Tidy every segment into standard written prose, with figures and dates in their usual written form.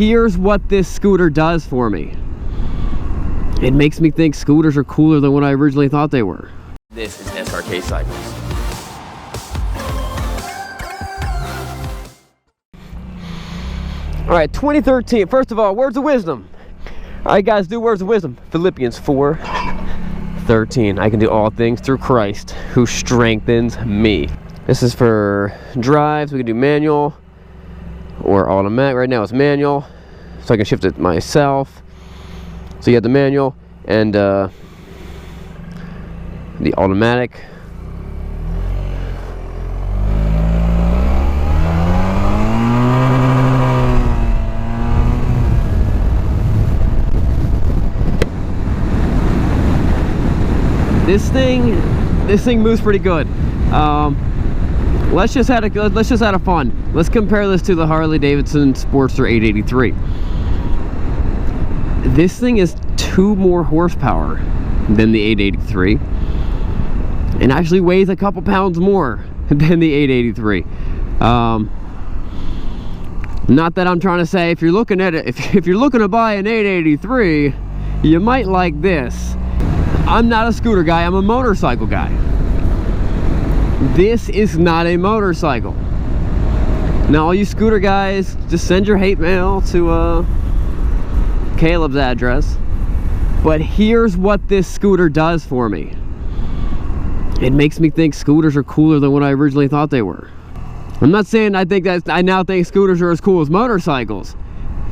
here's what this scooter does for me. It makes me think scooters are cooler than what I originally thought they were. This is Srkcycles. All right, 2013. First of all, words of wisdom. All right, guys, do words of wisdom. Philippians 4:13. I can do all things through Christ who strengthens me. This is for drives. We can do manual or automatic. Right now it's manual, so I can shift it myself. So you have the manual and the automatic. This thing moves pretty good. Let's just have a fun. Let's compare this to the Harley Davidson Sportster 883. This thing is 2 more horsepower than the 883, and actually weighs a couple pounds more than the 883. Not that I'm trying to say if you're looking at it, if you're looking to buy an 883, you might like this. I'm not a scooter guy, I'm a motorcycle guy. This is not a motorcycle. Now all you scooter guys, just send your hate mail to Caleb's address. But here's what this scooter does for me. It makes me think scooters are cooler than what I originally thought they were. I'm not saying I now think scooters are as cool as motorcycles.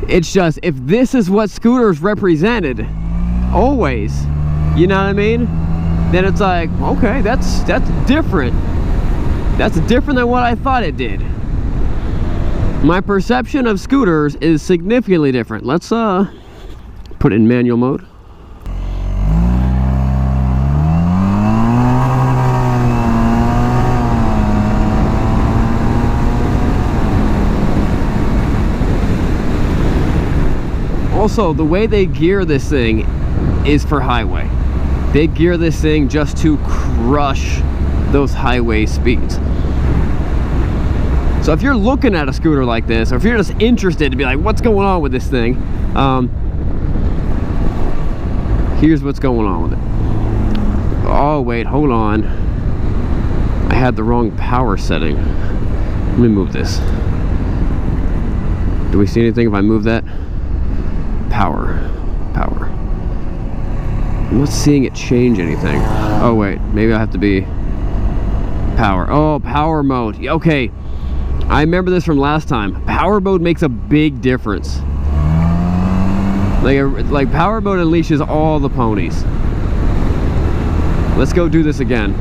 It's just, if this is what scooters represented always, you know what I mean? Then it's like, okay, that's different. That's different than what I thought it did. My perception of scooters is significantly different. Let's put it in manual mode. Also, the way they gear this thing is for highway. They gear this thing just to crush those highway speeds. So if you're looking at a scooter like this, or if you're just interested to be like, what's going on with this thing, here's what's going on with it. Oh wait, hold on, I had the wrong power setting. Let me move this. Do we see anything if I move that? Power. I'm not seeing it change anything. Oh wait, maybe I have to be power. Oh, power mode. Okay, I remember this from last time. Power mode makes a big difference. Like power mode unleashes all the ponies. Let's go do this again.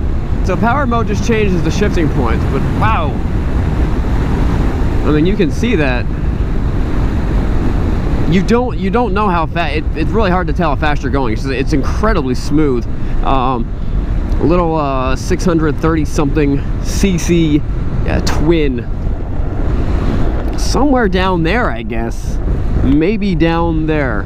So power mode just changes the shifting points, but wow. I mean, you can see that. You don't know how fast. It's really hard to tell how fast you're going. It's incredibly smooth. Little 630 something cc twin. Somewhere down there, I guess. Maybe down there.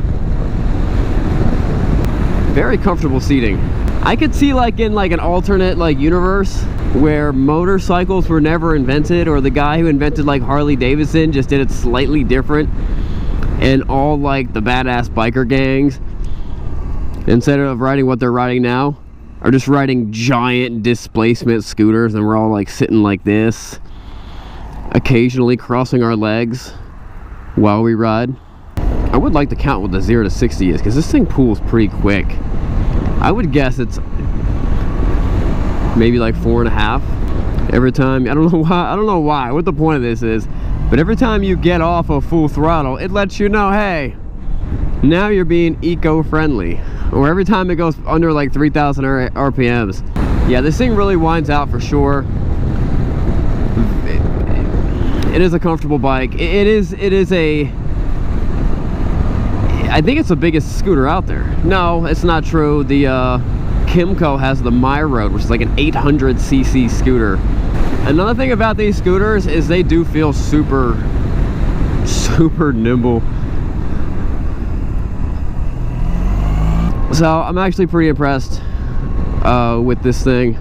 Very comfortable seating. I could see like in like an alternate like universe where motorcycles were never invented, or the guy who invented like Harley Davidson just did it slightly different. And all like the badass biker gangs, instead of riding what they're riding now, are just riding giant displacement scooters, and we're all like sitting like this, occasionally crossing our legs while we ride. I would like to count what the 0 to 60 is, because this thing pulls pretty quick. I would guess it's maybe like 4.5 every time. I don't know why, what the point of this is. But every time you get off of full throttle, it lets you know, hey, now you're being eco-friendly. Or every time it goes under like 3,000 RPMs. Yeah, this thing really winds out for sure. It is a comfortable bike. It is a... I think it's the biggest scooter out there. No, it's not true. The Kimco has the My Road, which is like an 800cc scooter. Another thing about these scooters is they do feel super nimble. So I'm actually pretty impressed with this thing.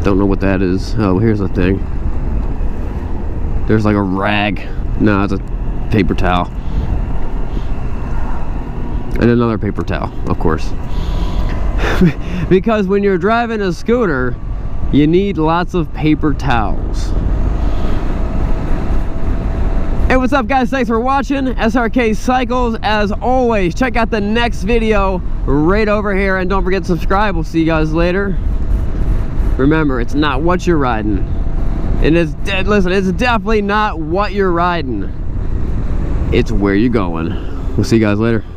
Don't know what that is. Oh, here's the thing. There's like a rag. No, it's a paper towel. And another paper towel, of course. Because when you're driving a scooter, you need lots of paper towels. Hey, what's up guys? Thanks for watching Srkcycles. As always, check out the next video right over here, and don't forget to subscribe. We'll see you guys later. Remember, it's not what you're riding. And listen, it's definitely not what you're riding. It's where you're going. We'll see you guys later.